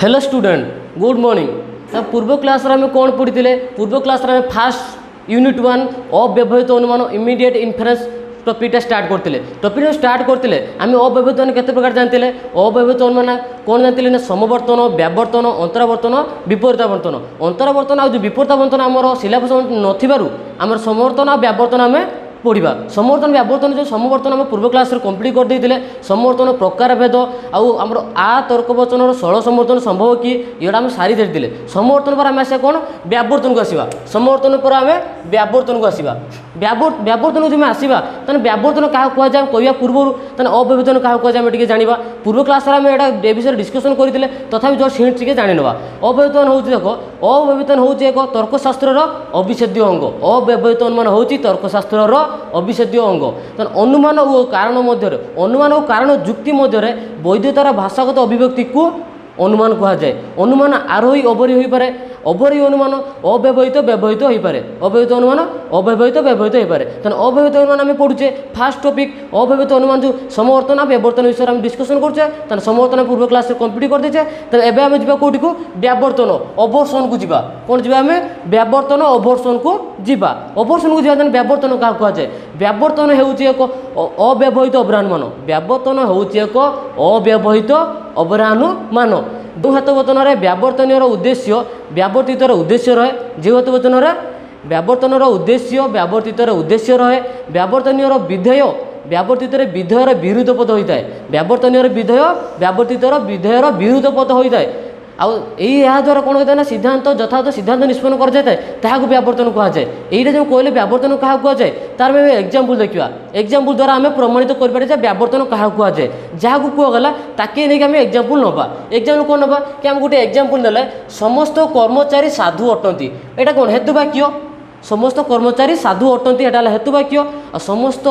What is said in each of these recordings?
Hello student good morning. पूर्व class आम कौन पढ़ी पूर्व क्लास फास्ट यूनिट 1 अव्यवहित अनुमान इमिडिएट इन्फरेन्स टॉपिकटा स्टार्ट करते टॉपिक स्टार्ट करते आम अव्यवहित अनुमान केते प्रकार जानते अव्यवहित अनुमान कौन जानते ना समवर्तन व्यावर्तन अंतरावर्तन विपरीतावर्तन अंतरावर्तन आ विपरीतावर्तन आमर सिलेबस नथिबारु आमर समवर्तन आ व्यावर्तन आम पढ़ा समवर्तन व्यावर्तन जो समवर्तन आम पूर्व क्लास कंप्लीट कर देते समवर्तन प्रकार भेद आमर आ तर्कवचन षोल समवर्तन संभव कि यहाँ आम सारी देते समवर्तन पर आम आसा कौन व्यावर्तन को आसवा समवर्तन पर आम व्यावर्तन को आसवा व्यावर्तन को जो आसवा तेना व्यावर्तन क्या कहुए कह पूर्व अव्यवहितन क्या कहुए जाना पूर्व क्लास आम ये विषय डिस्कसन करते तथापि जस्ट हिंट टे जाणीनवा अव्यवहितन हूँ देख अव्यवहितन हूँ एक तर्कशास्त्र अविच्छेद्य अंग अव्यवहित अनुमान हूँ तर्कशास्त्र अविच्छेद्य अंग अनुमान और कारण मध्य अनुमान और कारण जुक्ति मध्य वैधतार भाषागत अभिव्यक्ति को अनुमान कहुए अनुमान आरोही अवरोही हो पाए अवरोही अनुमान अव्यवहित व्यवहित हो पाए अव्यवहित अनुमान अव्यवहित व्यवहित हो पाए तेना अव्यवहित अनुमान आम पढ़ुचे फास्ट टॉपिक अव्यवहित अनुमान जो समवर्तन व्यावर्तन विषय में डिस्कसन करें समवर्तन पूर्व क्लास कंप्लीट कर देचे तो एवं आम जा कौटी को व्यावर्तन अवर्सन को जीवा कौन जी आम व्यावर्तन अवर्सन को जीवा अवर्सन को जीवा व्यावर्तन क्या कहुए व्यावर्तन हो अव्यवहित अवरानुमान व्यावर्तन हो अव्यवहित अवरानुमान जो हेतुवचन व्यावर्तन उद्देश्य व्यावर्तितर उद्देश्य रहे जो हेतुवचन व्यावर्तन उद्देश्य व्यावर्तितर उद्देश्य रहे व्यावर्तन विधेय व्यावर्तितर विधेयर विरुद्ध पद होता है व्यावर्तन विधेय व्यावर्तितर विधेयर विरुद्ध पद होता है या द्वारा कौन होता है ना सिद्धांत यथार्थ सिद्धांत निष्पन्न कर जाए ताकू व्यावर्तन कहुए यहाँ जो कहले व्यावर्तन क्या कहुए तार एग्जांपल देखा एग्जांपल द्वारा आम प्रमाणित कर व्यावर्तन क्या कहुए जहाँ कहगला ताके नहीं आम एग्जांपल नवा एग्जांपल कौन नवा कि आम गोटे एग्जांपल देले समस्त कर्मचारी साधु अटंती एटा कौन हेतुवाक्य समस्त कर्मचारी साधु अटंती एटा हेतुवाक्य और समस्त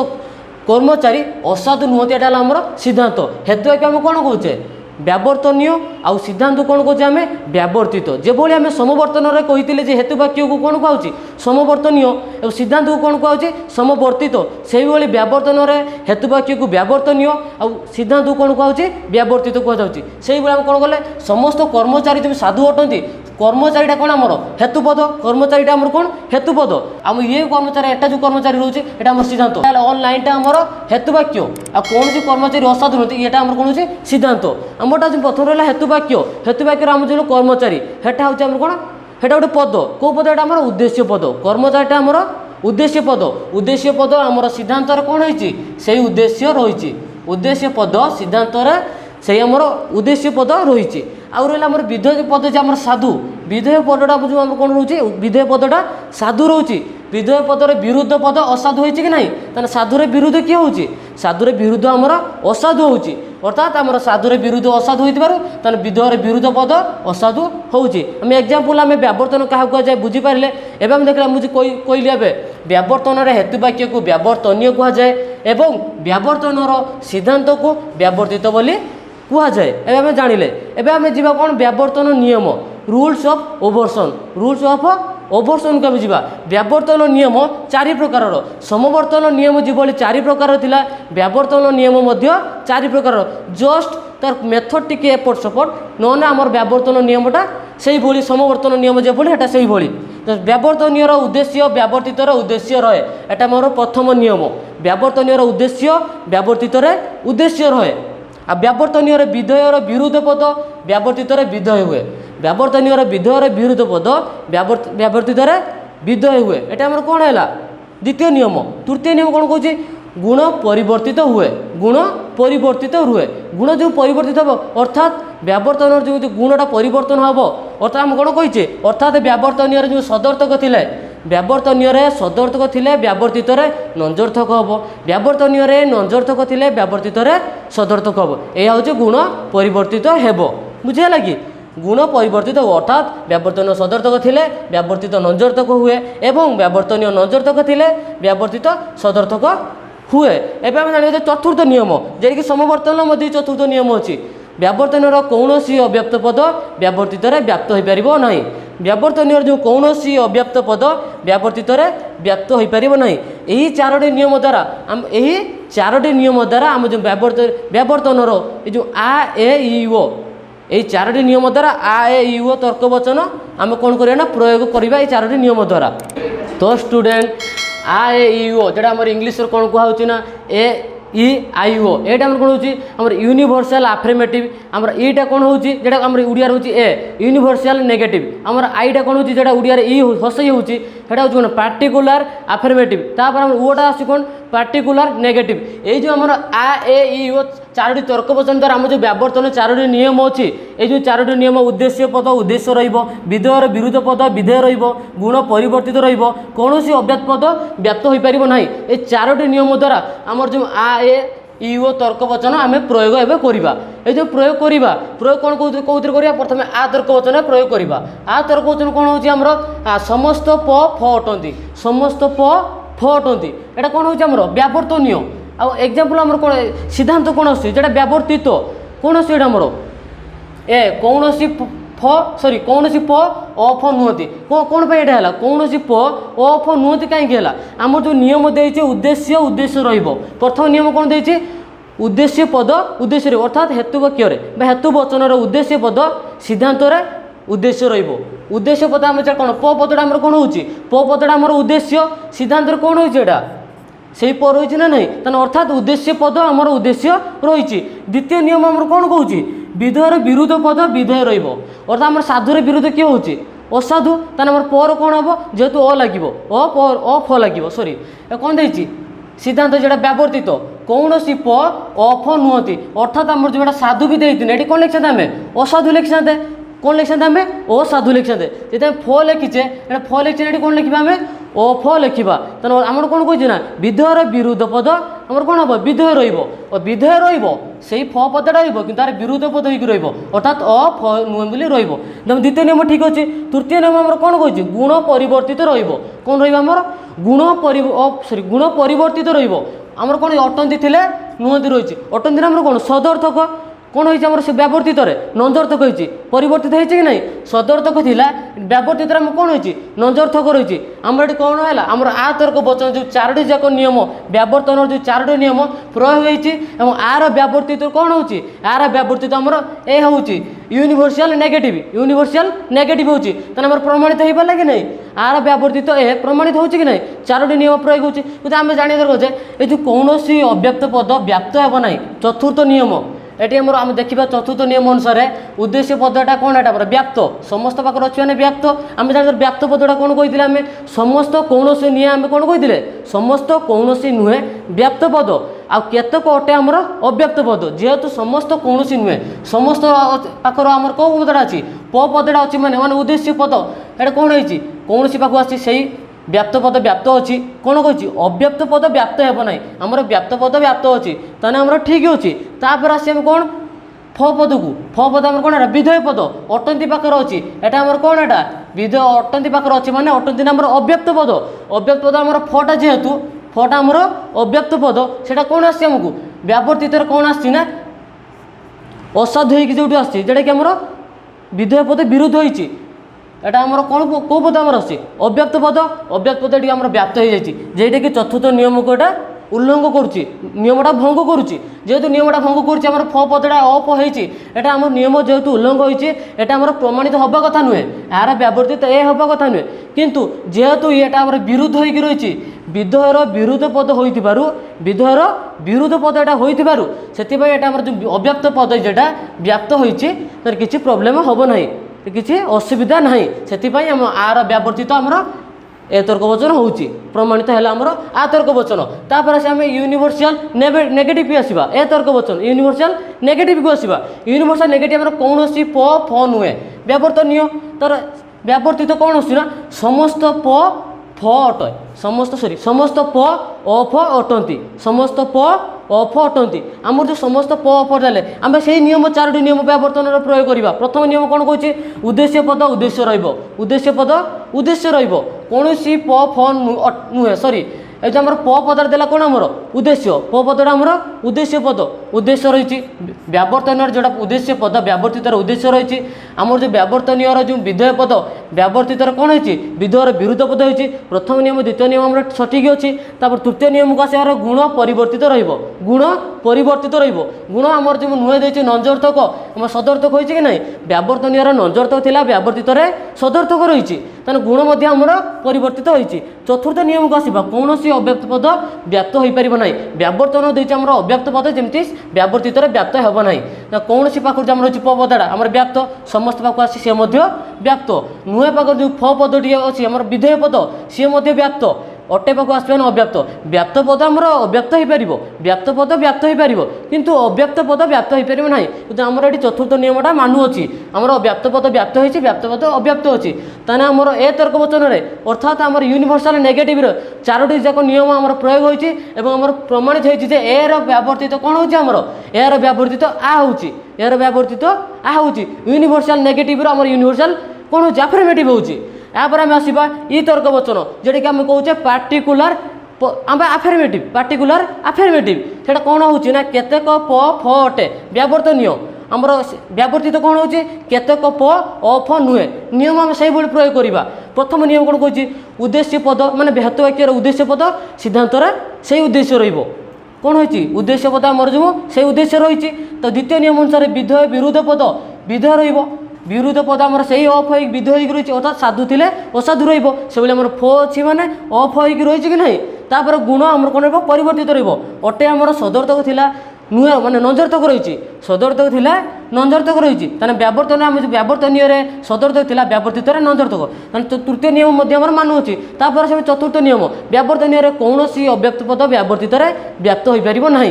कर्मचारी असाधु नुहति एटा आमर सिद्धांत हेतुवाक्य आम कौन कहे व्यावर्तनीय आउ सिद्धांत कौन कहे आम व्यावर्तित जो आम समवर्तन कही हेतुवाक्य को कौन कहुच्छी समवर्तनीय और सिद्धांत को कौन कहुच्छी समवर्तित से व्यावर्तन हेतुवाक्य को व्यावर्तनीय आउ सिद्धांत को कौन कहुच्छी व्यावर्तित कहुच्छी से आम कौन कले समस्त कर्मचारी जो साधु अटंती कर्मचारीटा कौन आमर हेतुपद कर्मचारीटा आमर कौन हेतुपद आम ये कर्मचारी एटा जो कर्मचारी रोचे एटा आमर सिद्धांत ऑनलाइनटा आमर हेतुवाक्य आ कौन जो कर्मचारी असाधु नुहति ये आमर कौन होची सिद्धांत आमटा जो प्रथम रहा हेतुवाक्य हेतुवाक्य आम जो कर्मचारी हेटा होची आमर कौन हेटा गोटे पद कौ पद एटा आमर उद्देश्य पद कर्मचारीटा आमर उद्देश्य पद आमर सिद्धांत कौन होची से उद्देश्य रही उद्देश्य पद सिद्धांत से आमर उद्देश्य पद रही आउ रहा आमर विधेय पद जो आमर साधु विधेय पदटा जो आम कौन रोचे विधेय पदटा साधु रोचे विधेय पदर विरुद्ध पद असाधु होती कि नहीं तेना साधुरे विरुद्ध किए होची साधुरे विरुद्ध आमर असाधु होची अर्थात आमर साधुरे विरुद्ध असाधु होती विधेयर विरुद्ध पद असाधु होची आम एग्जांपल आम व्यावर्तन क्या कहुए बुझीपारे एवं देखला मुझे कहली ए व्यावर्तन हेतुवाक्य को व्यावर्तनीय कहुए एवं व्यावर्तन सिद्धांत को व्यावर्तित बोली कहुए एवं आम जानिले एवं आम जा कौन व्यावर्तन नियम रूल्स ऑफ ओवर्सन रूल्स ऑफ ओवर्सन को जा व्यावर्तन नियम चारि प्रकार समवर्तन नियम जो चारि प्रकार थिला व्यावर्तन नियम चारि प्रकार जस्ट तार मेथड टिके एपट सपट नने आमर व्यावर्तन नियमटा से भली समवर्तन नियम जो हेटा से भली व्यावर्तनीय उद्देश्य व्यावर्तितर उद्देश्य रहे एटा मोर प्रथम नियम व्यावर्तनीय उद्देश्य व्यावर्तितर उद्देश्य रहे आ व्यावर्तनीय विधेयर विरुद्ध पद व्यावर्तितर विधेय हुए व्यावर्तनीय विधेयर विरुद्ध पद व्यावर्तित विधेय हुए एटा हमर कौन है द्वितीय नियम तृतीय नियम कौन कहे गुण परिवर्तित हुए गुण परिवर्तित हुए गुण जो परिवर्तित हम अर्थात व्यावर्तन जो गुणटा परिवर्तन हम अर्थात आम कौन कहीचे अर्थात व्यावर्तनीय जो सदर्थक थिले व्यावर्तनीय सदर्थक थिले व्यावर्तित नंजर्थक हम व्यावर्तनीय नंजर्थक थिले व्यावर्तित सदर्थक हम यह हूँ गुण परिवर्तित हेब बुझेगा कि गुण परिवर्तित अर्थात व्यावर्तन सदर्थक थिले व्यावर्तित नंजर्थक हुए एवं व्यावर्तनीय नंजर्थक थिले व्यावर्तित सदर्थक हुए एवं आम जान चतुर्थ नियम जी समवर्तन चतुर्थ नियम अच्छी व्यावर्तन कौन अव्याप्त पद व्यावर्तित व्याप्त हो पार ना व्यावर्तन जो कौन अव्याप्त पद व्यावर्तित व्याप्त हो पार ना यही चारोटी नियम द्वारा आम यही चारोटी नियम द्वारा आम जो व्यावर्तन जो आ ए ई ओ এই চাରୋଟି নিয়ম দ্বারা আ এ ই ও তর্ক বচন আমি কোণ করিবা না প্রয়োগ করিবা এই চাରୋଟି নিয়ম দ্বারা। তো স্টুডেন্ট আ এ ই ও যেটা আমার ইংলিশ কোণ কুয়া হচ্ছে না এ ই আই ও এইটা আমার কোণ হচ্ছে আমার यूनिवर्सल আফর্মেটিভ আমার ইটা কোণ হচ্ছে যেটা আমার ওড়িয়ার হচ্ছে এ यूनिवर्सल নেগেটিভ আমার আইটা কোণ হচ্ছে যেটা ওড়িয়ার ই হসই হচ্ছে সেটা হচ্ছে কোণ পার্টিকুলার আফর্মেটিভ তারপর আমার ওটা আসছে কোণ পার্টিকুলার নেগেটিভ। এই যে আমার আ এ ই ও চাରୋଟି তর্ক বচন দ্বারা আমার যে ব্যাবর্তন চাରୋটি নিয়ম অছি এই যে চাରୋটি নিয়ম উদ্দেশ্য পদ উদ্দেশ্য রহব বিধেয়র বিরোধ পদ বিধেয় রহব গুণ পরিবর্তিত রহব কৌশি অব্যাপ্ত পদ ব্যাপ্ত হয়ে পারিব না। এই চাରୋটি নিয়ম দ্বারা আমার যে আ এ ই ও তর্ক বচন আমি প্রয়োগ এবে করিবা। এই যে প্রয়োগ করিবা প্রয়োগ কোণ কোউথিরে করিবা প্রথমে আ তর্ক বচন প্রয়োগ করিবা। আ তর্ক বচন কোণ হচ্ছে আমার সমস্ত প ফ অটন্তি সমস্ত প ফ অটন্তি এটা কোণ হচ্ছে আমার ব্যাবর্তনীয়। ଆଉ ଏକ୍ଜାମ୍ପଲ୍ ଆମର କ'ଣ ସିଦ୍ଧାନ୍ତ କ'ଣ ଆସୁଛି ଯେଟା ବ୍ୟାବର୍ତ୍ତିତ କ'ଣ ଆସୁଛି ଏଇଟା ଆମର ଏ କୌଣସି କୌଣସି ପ ଅଫ ନୁହନ୍ତି କ'ଣ ପାଇଁ ଏଇଟା ହେଲା କୌଣସି ପ ଅଫ ନୁହନ୍ତି କାହିଁକି ହେଲା ଆମର ଯେଉଁ ନିୟମ ଦେଇଛି ଉଦ୍ଦେଶ୍ୟ ରହିବ। ପ୍ରଥମ ନିୟମ କ'ଣ ଦେଇଛି ଉଦ୍ଦେଶ୍ୟ ପଦ ଉଦ୍ଦେଶ୍ୟ ରହିବ ଅର୍ଥାତ୍ ହେତୁ ବାକ୍ୟରେ ବା ହେତୁ ବଚନର ଉଦ୍ଦେଶ୍ୟ ପଦ ସିଦ୍ଧାନ୍ତରେ ଉଦ୍ଦେଶ୍ୟ ରହିବ। ଉଦ୍ଦେଶ୍ୟ ପଦ ଆମର କ'ଣ ପ ପଦଟା ଆମର କ'ଣ ହେଉଛି ପ ପଦଟା ଆମର ଉଦ୍ଦେଶ୍ୟ ସିଦ୍ଧାନ୍ତରେ କ'ଣ ହେଉଛି ଏଇଟା সেই প রয়েছে না নাই তাহলে অর্থাৎ উদ্দেশ্য পদ আমার উদ্দেশ্য রয়েছে। দ্বিতীয় নিয়ম আমার কোণ কৌছি বিধেয়র বিরোধ পদ বিধেয় রহব অর্থাৎ আমার সাধুর বিরোধ কি হচ্ছে অসাধু তাহলে আমার পর কোণ হব যেহেতু অ লাগিব অ ফ লাগিব সরি কোণ দিয়েছি সিদ্ধান্ত যেটা ব্যাবর্তিত কৌশি প অফ নুহতি অর্থাৎ আমার যেটা সাধু বি দিয়ে এটি কোণ লিখছে আমি অসাধু লিখছে কোণ লিখছে আমি অসাধু লিখছে যেটা ফ লিখিছে এটা ফ লিখছে এটি কোণ লিখবা আমি ও ফ লিখবা তাহলে আমার কোণ কইছে না বিধেয়র বিরোধ পদ আমার কোণ হব বিধেয় রহব ও বিধেয় রহব সেই ফ পদটা রহব কিন্তু তার বিরোধ পদ হয়ে রহব অর্থাৎ অ ফ নুহে বলে রহব। যেমন দ্বিতীয় নিয়ম ঠিক আছে। তৃতীয় নিয়ম আমার কোণ কইছে গুণ পরিবর্তিত রহব কোণ রহব আমার গুণ পরিবর্তিত রহব আমার কোণ অটন্তি থিলে নুহতি রয়েছে অটন্তির আমার কোণ সদর্থক কোণ হয়েছে আমার সে ব্যাবর্তিতরে নঞ্জর্থক হয়েছে পরিবর্তিত হয়েছে কি নাই সদর্থক লা ব্যাবর্তিতরে আমার কোণ হয়েছে নঞ্জর্থক রয়েছে আমার এটি কোণ হল আমার আ তর্ক বচন যে চাରୋটি যাক নিয়ম ব্যাবর্তনের যে চাରୋটি নিয়ম প্রয়োগ হয়েছে এবং আর ব্যাবর্তিত কোণ হচ্ছে আর ব্যাবর্তিত আমার এ হচ্ছে यूनिवर्सल नेगेटिव হচ্ছে তাহলে আমার প্রমাণিত হয়ে পারলে কি নাই আর ব্যাবর্তিত এ প্রমাণিত হচ্ছে কি নাই চাରୋটি নিয়ম প্রয়োগ হচ্ছে কিন্তু আমি জানি দরকার যে এই যে কৌশি অব্যাপ্ত পদ ব্যাপ্ত হব না। চতুর্থ নিয়ম এটি আমার আমি দেখা চতুর্থ নিয়ম অনুসারে উদ্দেশ্য পদটা কোণ এটা আমার ব্যাপ্ত সমস্ত পাখে অছি মানে ব্যাপ্ত আমি জানি ব্যাপ্ত পদটা কোণ কইলে আমি সমস্ত কৌশি নিয়ে আমি কোণ কইলে সমস্ত কৌশি নুহে ব্যাপ্ত পদ ଆଉ କେତେକ ଅଟେ ଆମର ଅବ୍ୟକ୍ତ ପଦ ଯେହେତୁ ସମସ୍ତ କୌଣସି ନୁହେଁ ସମସ୍ତ ପାଖର ଆମର କେଉଁ ପଦଟା ଅଛି ପ ପଦଟା ଅଛି ମାନେ ଉଦ୍ଦେଶ୍ୟ ପଦ ଏଇଟା କ'ଣ ହେଇଛି କୌଣସି ପାଖକୁ ଆସିଛି ସେଇ ବ୍ୟାପ୍ତ ପଦ ବ୍ୟାପ୍ତ ଅଛି କ'ଣ କହିଛି ଅବ୍ୟକ୍ତ ପଦ ବ୍ୟାପ୍ତ ହେବ ନାହିଁ ଆମର ବ୍ୟାପ୍ତ ପଦ ବ୍ୟାପ୍ତ ଅଛି ତାହେଲେ ଆମର ଠିକ୍ ଅଛି। ତାପରେ ଆସି ଆମେ କ'ଣ ଫ ପଦକୁ ଫ ପଦ ଆମର କ'ଣ ଏଇଟା ବିଧେୟ ପଦ ଅଟନ୍ତି ପାଖରେ ଅଛି ଏଇଟା ଆମର କ'ଣ ଏଇଟା ବିଧେୟ ଅଟନ୍ତି ପାଖରେ ଅଛି ମାନେ ଅଟନ୍ତି ଆମର ଅବ୍ୟକ୍ତ ପଦ ଆମର ଫଟା ଯେହେତୁ ফটা আমার অব্যক্ত পদ সেটা কোণ আসছে আমাকে ব্যাবর্তিতর কোণ আসছে না অসাধু হয়ে যেটি আসছে যেটা কি আমার বিধেয় পদে বিরোধ হয়েছে এটা আমার কোণ কেউ পদ আমার আসছে অব্যক্ত পদটি আমার ব্যাপ্ত হয়ে যাচ্ছে যেটা কি চতুর্থ নিয়মকে এটা উল্লঙ্ঘ করছি নিয়মটা ভঙ্গ করছি যেহেতু নিয়মটা ভঙ্গ করছি আমার ফ পদটা অপ হয়েছে এটা আমার নিয়ম যেহেতু উল্লঙ্ঘ হয়েছে এটা আমার প্রমাণিত হওয়া কথা নুহে এর ব্যাবর্তিত এ হওয়া কথা নুহে কিন্তু যেহেতু এটা আমার বিরোধ হয়ে রয়েছে বিধেয়র বিরোধ পদ হইতিবারু বিধেয়র বিরোধ পদ এটা হইতিবারু সেতিপাই এটা আমার যে অব্যক্ত পদ যেটা ব্যাপ্ত হয়েছে তার কিছু প্রোবলেম হব না কিছু অসুবিধা না সেতিপাই আর ব্যাবর্তিত আমরা এ তর্ক বচন হচ্ছে প্রমাণিত হলে আমার আ তর্ক বচন তারপরে আসে আমি यूनिवर्सल नेगेटिव আসবা এ তর্ক বচন यूनिवर्सल नेगेटिव को আসবা यूनिवर्सल नेगेटिव আমার কৌশি প ফ নুহে ব্যাবর্তনীয় তার ব্যাবর্তিত কোণ আসছে না সমস্ত প ফ অটয় সমস্ত প অফ অটন্তি সমস্ত প অফ অটন্তি আমার যে সমস্ত প অফ দেলে আমি সেই নিয়ম চাରୋটি নিয়ম ব্যাবর্তনের প্রয়োগ করা। প্রথম নিয়ম কোণ কৌছি উদ্দেশ্য পদ উদ্দেশ্য রহব উদ্দেশ্য পদ উদ্দেশ্য রহব কৌশি প ফ নুহে সরি এই যে আমার প পদটা দেলা কোণ আমার উদ্দেশ্য প পদটা আমার উদ্দেশ্য পদ उद्देश्य रही व्यावर्तन जोटा उद्देश्य पद व्यावर्तितर उद्देश्य रही आमर जो व्यावर्तनीय जो विधेय पद व्यावर्तितर कौन होती विधेयर विरुद्ध पद होती प्रथम नियम द्वितीय नियम आम सठिक अच्छी तृतीय नियम को आसार गुण परिवर्तित गुण परिवर्तित गुण आमर जो नुहे देती नंजर्थक आम सदर्थक होती कि नहीं व्यावर्तनीय नंजर्थक था व्यावर्तित सदर्थक रही गुण आमर परिवर्तित होती चतुर्थ नियम को आसवा कौन सी अव्याप्त पद व्याप्त हो पार ना व्यावर्तन देती आम अव्याप्त पद जमी व्यावर्तित व्याप्त हो ना कौन सी पाखर आम रही प पदटा आम व्याप्त समस्त पाक आसी सी व्याप्त नुहे पाखर जो फ पदटी अच्छी आम विधेय पद सी व्याप्त अटे पाक आसपे अव्याप्त व्याप्त पद आमर अव्याप्त हो पार व्याप्त पद व्याप्त हो पार किंतु अव्याप्त पद व्याप्त हो पार ना कि आमर ये चतुर्थ नियमटा मानुअछि आमर व्याप्त पद व्याप्त होती व्याप्त पद अव्याप्त अच्छी ताने आमर ए तर्क वचन अर्थात आमर यूनिवर्सल नेगेटिव चारोटी जाक नियम आमर प्रयोग होती आमर प्रमाणित होती ए व्यावर्तित कौन होची आमर यार व्यावर्तित आ होची यार व्यावर्तित आ होची यूनिवर्सल नेगेटिव आमर यूनिवर्सल कौन होची अफर्मेटिव होची यापर आम आसवा ई तर्क वचन जोटा कि आम कहे पार्टिकुलर आम अफर्मेटिव पार्टिकुलर अफर्मेटिव से कौन होची ना केतेक प फ अटे व्यावर्तनीय आमर व्यावर्तित कौन होची केतेक प अफ नुहे नियम आम से प्रयोग करवा प्रथम नियम कौन कहे उद्देश्य पद माने बेहत वाक्यर उद्देश्य पद सिद्धांत से उद्देश्य रही कौन होची उद्देश्य पद आमर जो से उद्देश्य रही तो द्वितीय नियम अनुसार विधेय विरुद्ध पद विधेय रही विरुद्ध पद आमर से अफ हो विधेय रही अर्थात साधु थे असाधु रही आमर फ अच्छी मैंने अफ हो रही कि नहीं तापर गुण आमर कौन परिवर्तित रटे आमर सदर्थक थिला नुहे माने नंजर्थक रही सदर्थक थिला नंजर्थक रही व्यावर्तन आम जो व्यावर्तनीय सदर्थक थिला व्यावर्तित नंजर्थक तृतीय नियम मानुअछि तापर से चतुर्थ नियम व्यावर्तनीय कौन सी अव्याप्त पद व्यावर्तित व्याप्त हो पार ना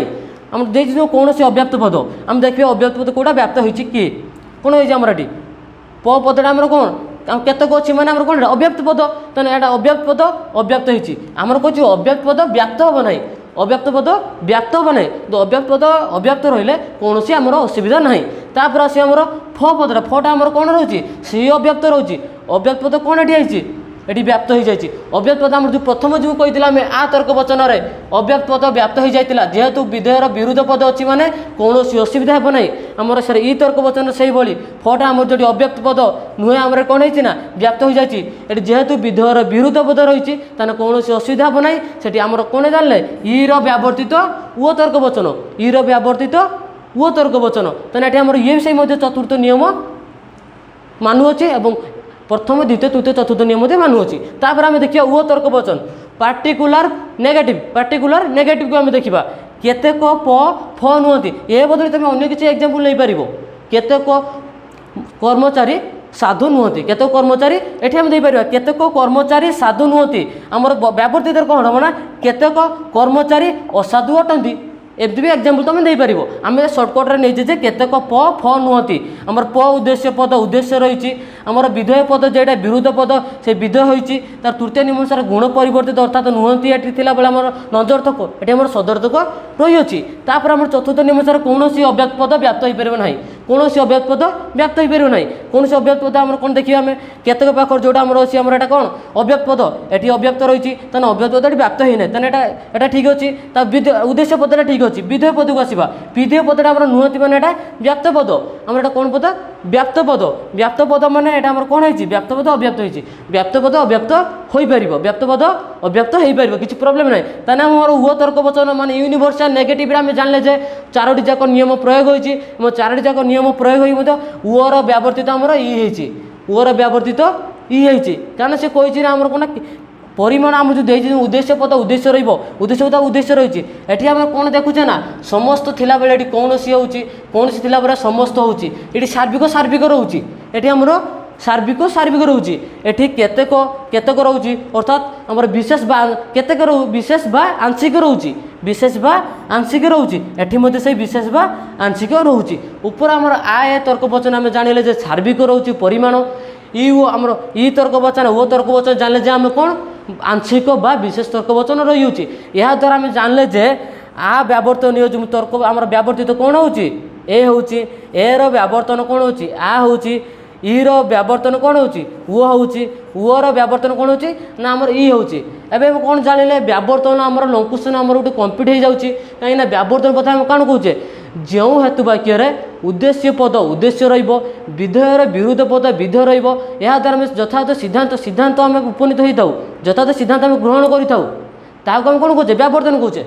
आम देखिए कौन सी अव्याप्त पद आम देखिए अव्याप्त पद कौटा व्याप्त होती किए कौन होती आमर ये प पदटा आमर कौन केतक अच्छी मैंने आम कौन अव्याप्त पद तेना यहाँ अव्याप्त पद अव्याप्त होती आमर कह अव्याप्त पद व्याप्त हम ना अव्याप्त पद व्याप्त हम ना तो अव्याप्त पद अव्याप्त रही कौन सी आमर असुविधा ना तापर आस आमर फ पदटा फटा आमर कौन रोचे सी अव्याप्त रोचे अव्याप्त पद कौन ये ये व्याप्त हो जाए अव्याप्त पद आम जो प्रथम जो कही आम आ तर्क वचन अव्याप्त पद व्याप्त हो जाता जेहेतु विधेयर विरुद्ध पद अच्छी मैंने कौन असुविधा हे ना आमर सर ई तर्क वचन से फटा आम जो अव्याप्त पद नुहे आम कौन होना व्याप्त हो जाए जेहेतु विधेयर विरुद्ध पद रही कौन असुविधा हे ना से आमर कौन जानले ई व्यावर्तित ओ तर्क वचन ई व्यावर्तित ओ तर्क वचन तेना ये आमर ये से चतुर्थ नियम मानुअछि एवं प्रथम द्वितीय तृतीय चतुर्थ नियम मानुअछि तापर आम देखिए ओ तर्क वचन पार्टिकुलर नेगेटिव को आम देखा केतेक प फ नुहति ए बदले तुम अन्य किसी एग्जांपल नहीं पार केतेक कर्मचारी साधु नुहति केतेक कर्मचारी एठी हम देपर केतेक कर्मचारी साधु नुहति आमर व्यावर्तित कौन हम ना केतेक कर्मचारी असाधु अटंती एमती भी एग्जांपल तुम दे पार आम सर्टकट्रे नहीं केतेक प फ नुहति आमर प उद्देश्य पद उद्देश्य रही आमर विधेय पद जेटा विरुद्ध पद से विधेय होती तार तृतीय नियम अनुसार गुण परिवर्तित अर्थात नुहति ये बेले आम नंजर्थक ये आम सदर्थक रही अच्छी तापर आम चतुर्थ नियम अनुसार कौन अव्याप्त पद व्याप्त हो पार ना कौन अव्याप्त पद व्याप्त हो पार ना कौन अव्याप्त पद आम कौन देखिए आम केतक पाखर जोटा आम अच्छी आम एटा कौन अव्याप्त पद ये अव्याप्त रही अव्याप्त पद व्याप्त होना तेना ठीक अच्छी उद्देश्य पदटा ठीक अच्छी विधेय पद को आसवा विधेय पदटा आम नुहति मैंने व्याप्त पद आम कौन पद व्याप्त पद मैंने यहाँ कौन है व्याप्त पद अव्याप्त होती व्याप्त पद अव्याप्त हो पार व्याप्त पद अव्याप्त हो पार किसी प्रोब्लेम ना तेना मोर वो तर्क वचन माने यूनिवर्सल नेगेटिव आम जानले जे चारोटी जाक नियम प्रयोग होती चारोटी जाक नियम प्रयोग हो ओर व्यावर्तित आमर ई ओर व्यावर्तित ई कारण से कही आमर कौन परिमाण आम जो उद्देश्य पद उद्देश्य उद्देश्य पद उद्देश्य रही है आम कौन देखुचे ना समस्त थिला बेले ये कौन सी कौन सी थिला बेले समस्त होची ये सार्विक रोचे ये आमर सार्विक रोचे ये केतेक रोचे अर्थात आमर विशेष केतेक विशेष बा आंशिक रोचे विशेष बा आंशिक रोचे ये से विशेष बा आंशिक रोचे ऊपर आमर आए तर्क वचन आम जानिले सार्विक रोचे परिमाण ई आमर ई तर्क वचन ओ तर्क वचन जानले जे आम कौन आंशिक बा विशेष तर्क वचन रही यह द्वारा आम जानले जे आ व्यावर्तन जो तर्क आमर व्यावर्तित कौन होची ए होची ए रो व्यावर्तन कौन होची आ होची ई रो व्यावर्तन कौन होची ओ होची ओ रो व्यावर्तन कौन होची ना आमर ई होची एबे हम कौन जानिले व्यावर्तन आमर लंकुशन आमर गोटे कम्प्लीट हो जाउची कहीं ना व्यावर्तन पथा हम कौन कहूचे जो हेतु वाक्य उद्देश्य पद उद्देश्य विधेयर विरुद्ध पद विधेय रद्वारा आम यथार्थ सिद्धांत सिद्धांत आम उपनीत होता यथार्थ सिद्धांत आम ग्रहण करें कौन कहे व्यावर्तन कहे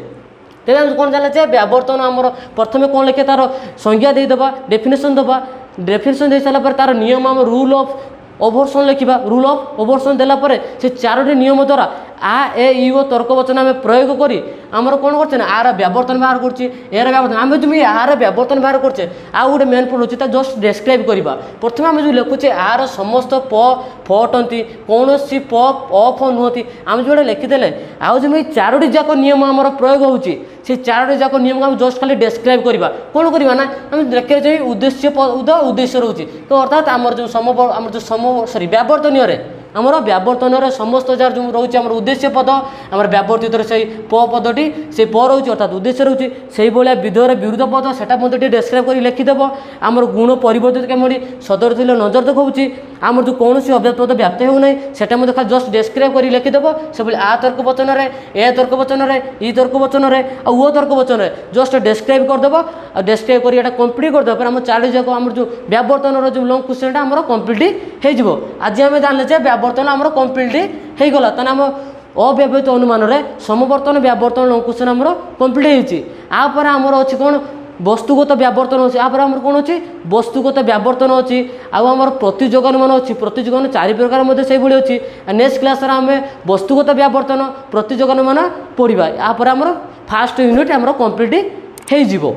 तेज आम कौन जाना व्यावर्तन आमर प्रथम कौन लिखे तार संज्ञा देदेबा डेफिनेशन दबा डेफिनेशन दे सारापर तार नियम आम रूल ऑफ ओभरसन लिखा रूल ऑफ ओभरसन देलापर से चारोटी नियम द्वारा आ ए ई ओ तर्क वचन आम प्रयोग करी आमर कौन करते आर व्यावर्तन बाहर कर व्यावर्तन आम जो आर व्यावर्तन बाहर करचे आउ गोटे मेन पॉइंट होता जस्ट डेस्क्राइब करवा प्रथम आम जो लिखुचे आर समस्त प फटंती कौन सी प अफ नुहति आम जो लिखिदे आउ जो चारोटी जाक नियम आमर प्रयोग होची से चारोटी जाक नियम आम जस्ट खाली डेस्क्राइब करवा कौन करवा ना आम देखिए उद्देश्य पद उद्देश्य रोचे तो अर्थात आमर जो समबर आम जो सम सॉरी व्यावर्तन आमर व्यावर्तन समस्त जार जो रोचे आम उद्देश्य पद आम व्यावर्तित से प पदटी से प रोचे अर्थात उद्देश्य रोचे से भाया विधेयर विरुद्ध पद से डेस्क्राइब कर लिखिदेव आमर गुण परिवर्तित केमि सदर थे नजर देखा आमर जो कौन अव्यय पद व्याप्त होना से जस्ट डेस्क्राइब कर लिखिदेव से भाई आ तर्क वचन ए तर्क वचन ई तर्क वचन ओ तर्क वचन जस्ट डेस्क्राइब करदेव डेस्क्राइब कर कम्प्लीट करदेव आम चार जाक आम जो व्यावर्तन जो लंग क्वेश्चन आम कम्प्लीट हो आज आम जाने व्यावर्तन आम कम्प्लीट हो गला ताने आम अव्यवहित अनुमान समवर्तन व्यावर्तन लंग क्वेश्चन आम कम्प्लीट होपर आमर अच्छी कौन वस्तुगत व्यावर्तन अच्छी आप कौन अच्छी वस्तुगत व्यावर्तन अच्छी आमर प्रतिजोगन मान अच्छी प्रतिजोगन चार प्रकार से भाई अच्छी नेक्स्ट क्लास आम वस्तुगत व्यावर्तन प्रतिजोगन मान पढ़ा यापर आमर फास्ट यूनिट आमर कम्प्लीट हो।